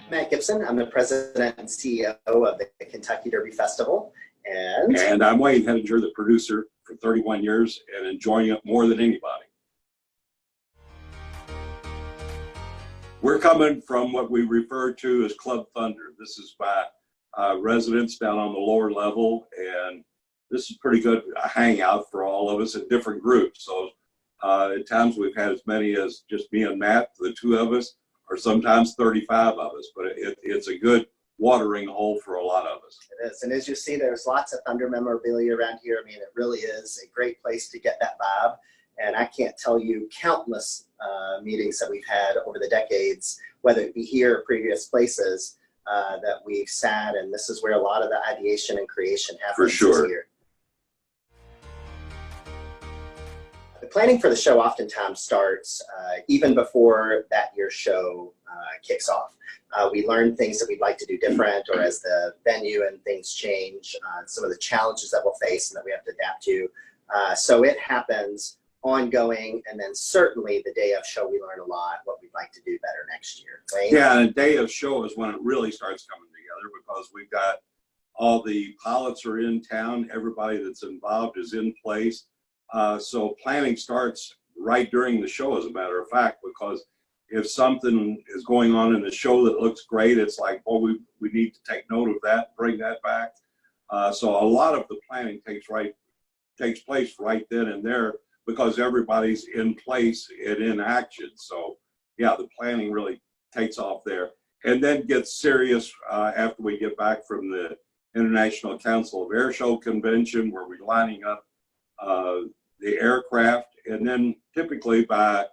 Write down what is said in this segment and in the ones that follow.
Matt Gibson. I'm the president and CEO of the Kentucky Derby Festival. And I'm Wayne Henninger, the producer for 31 years and enjoying it more than anybody. We're coming from what we refer to as Club Thunder. This is by residents down on the lower level, and this is pretty good a hangout for all of us in different groups. So at times we've had as many as just me and Matt, the two of us, or sometimes 35 of us, but it's a good watering hole for a lot of us. It is, and as you see, there's lots of Thunder memorabilia around here. I mean, it really is a great place to get that vibe, and I can't tell you countless meetings that we've had over the decades, whether it be here or previous places, that we've sat, and this is where a lot of the ideation and creation happens. For sure. Here. The planning for the show oftentimes starts even before that year's show kicks off. We learn things that we'd like to do different, or as the venue and things change, some of the challenges that we'll face and that we have to adapt to. So it happens ongoing, and then certainly the day of show we learn a lot what we'd like to do better next year. Wayne? Yeah, and the day of show is when it really starts coming together, because we've got all the pilots are in town, everybody that's involved is in place. So planning starts right during the show, as a matter of fact, because if something is going on in the show that looks great, it's like, well, we need to take note of that, bring that back. So a lot of the planning takes place right then and there, because everybody's in place and in action. So yeah, the planning really takes off there, and then gets serious after we get back from the International Council of Airshow Convention, where we're lining up the aircraft, and then typically by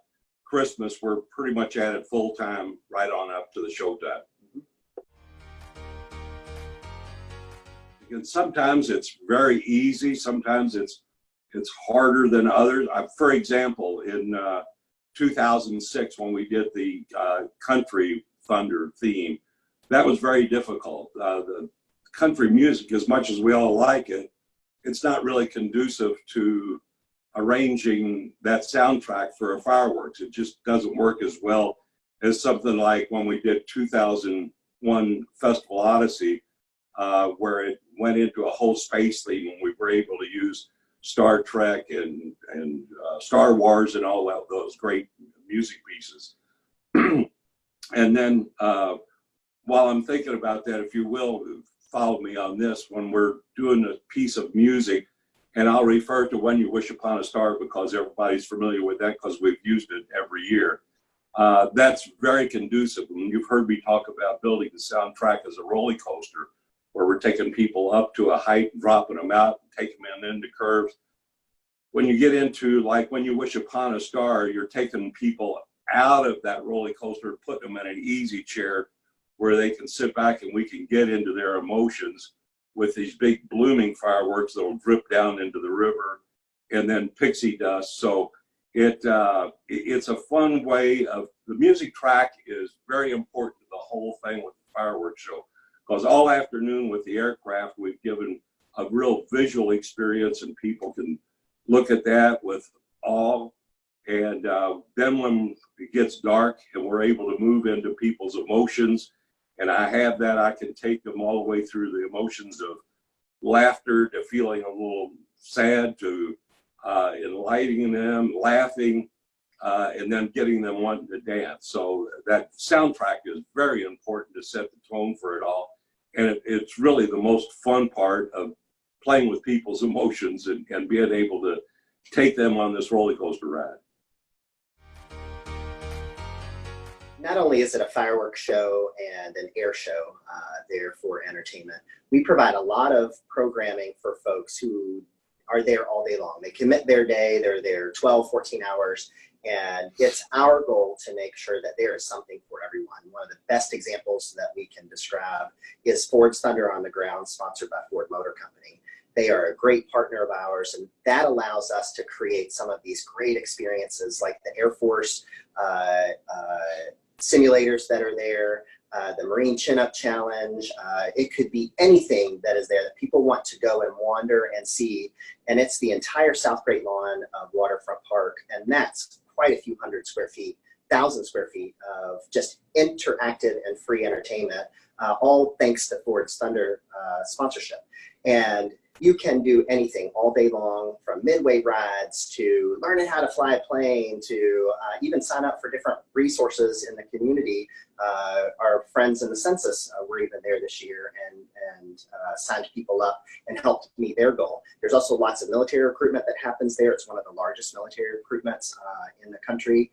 Christmas we're pretty much at it full time, right on up to the showtime. And sometimes it's very easy, sometimes it's harder than others. For example, in 2006, when we did the Country Thunder theme, that was very difficult. The country music, as much as we all like it, it's not really conducive to arranging that soundtrack for a fireworks. It just doesn't work as well as something like when we did 2001 Festival Odyssey, where it went into a whole space theme, and we were able to use Star Trek and Star Wars and all those great music pieces. And then while I'm thinking about that, if you will, follow me on this, when we're doing a piece of music, and I'll refer to When You Wish Upon a Star because everybody's familiar with that because we've used it every year. That's very conducive. And you've heard me talk about building the soundtrack as a roller coaster, where we're taking people up to a height and dropping them out and taking them into curves. When you get into, like, When You Wish Upon a Star, you're taking people out of that roller coaster, putting them in an easy chair where they can sit back and we can get into their emotions with these big blooming fireworks that will drip down into the river, and then pixie dust. So it's a fun way of, the music track is very important to the whole thing with the fireworks show, because all afternoon with the aircraft, we've given a real visual experience, and people can look at that with awe. And then when it gets dark and we're able to move into people's emotions, and I have that, I can take them all the way through the emotions of laughter to feeling a little sad to enlightening them, laughing, and then getting them wanting to dance. So that soundtrack is very important to set the tone for it all. And it's really the most fun part of playing with people's emotions and being able to take them on this roller coaster ride. Not only is it a fireworks show and an air show there for entertainment, we provide a lot of programming for folks who are there all day long. They commit their day, they're there 12, 14 hours, and it's our goal to make sure that there is something for everyone. One of the best examples that we can describe is Ford's Thunder on the Ground, sponsored by Ford Motor Company. They are a great partner of ours, and that allows us to create some of these great experiences like the Air Force simulators that are there, the Marine Chin-Up Challenge. It could be anything that is there that people want to go and wander and see. And it's the entire South Great Lawn of Waterfront Park, and that's quite a few hundred square feet. 1,000 square feet of just interactive and free entertainment, all thanks to Ford's Thunder sponsorship. And you can do anything all day long, from midway rides to learning how to fly a plane to even sign up for different resources in the community. Our friends in the census were even there this year and signed people up and helped meet their goal. There's also lots of military recruitment that happens there. It's one of the largest military recruitments in the country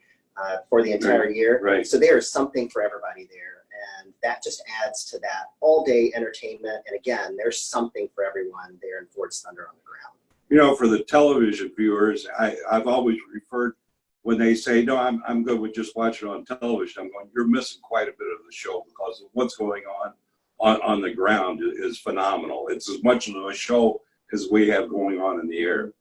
for the entire year. Right. So there is something for everybody there. And that just adds to that all-day entertainment. And again, there's something for everyone there in Ford's Thunder on the ground. You know, for the television viewers, I've always referred, when they say, no, I'm good with just watching it on television, I'm going, you're missing quite a bit of the show, because what's going on the ground is phenomenal. It's as much of a show as we have going on in the air.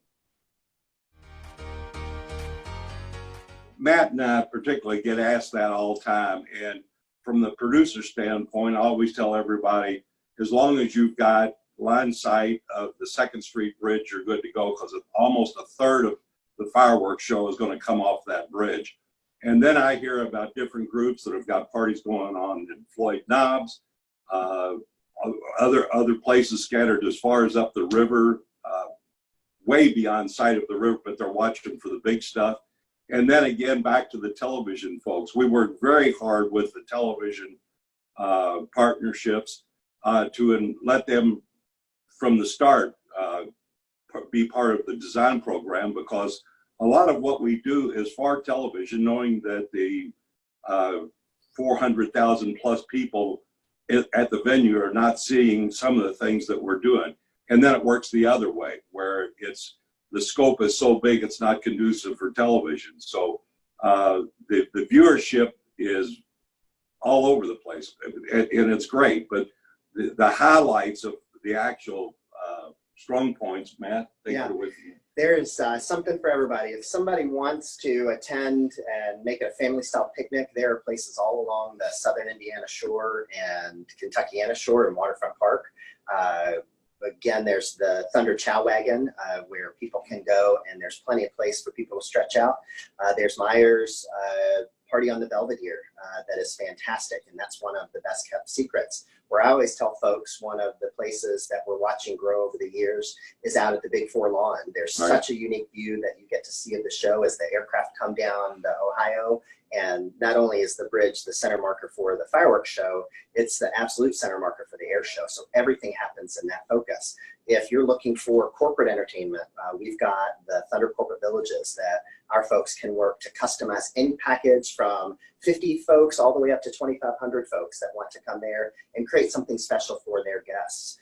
Matt and I particularly get asked that all the time. And from the producer standpoint, I always tell everybody, as long as you've got line sight of the 2nd Street Bridge, you're good to go, because almost a third of the fireworks show is going to come off that bridge. And then I hear about different groups that have got parties going on in Floyd Knobs, other places scattered as far as up the river, way beyond sight of the river, but they're watching for the big stuff. And then again, back to the television folks. We worked very hard with the television partnerships to let them from the start be part of the design program, because a lot of what we do is for television, knowing that the 400,000 plus people at the venue are not seeing some of the things that we're doing. And then it works the other way, where the scope is so big it's not conducive for television. So the viewership is all over the place, and it's great. But the highlights of the actual strong points, Matt, take it away from you. There's something for everybody. If somebody wants to attend and make it a family-style picnic, there are places all along the southern Indiana shore and Kentuckiana shore and Waterfront Park. Again, there's the Thunder Chow Wagon where people can go, and there's plenty of place for people to stretch out. There's Myers Party on the Belvedere that is fantastic, and that's one of the best kept secrets. Where I always tell folks, one of the places that we're watching grow over the years is out at the Big Four lawn. There's such a unique view that you get to see of the show as the aircraft come down the Ohio. And not only is the bridge the center marker for the fireworks show, it's the absolute center marker for the air show. So everything happens in that focus. If you're looking for corporate entertainment, we've got the Thunder Corporate Villages that our folks can work to customize any package from 50 folks all the way up to 2,500 folks that want to come there and create something special for their guests.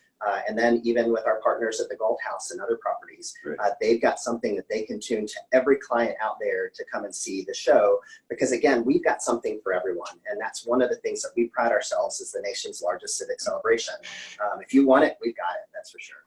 And then even with our partners at the Gold House and other properties, they've got something that they can tune to every client out there to come and see the show. Because again, we've got something for everyone. And that's one of the things that we pride ourselves as the nation's largest civic celebration. If you want it, we've got it, that's for sure.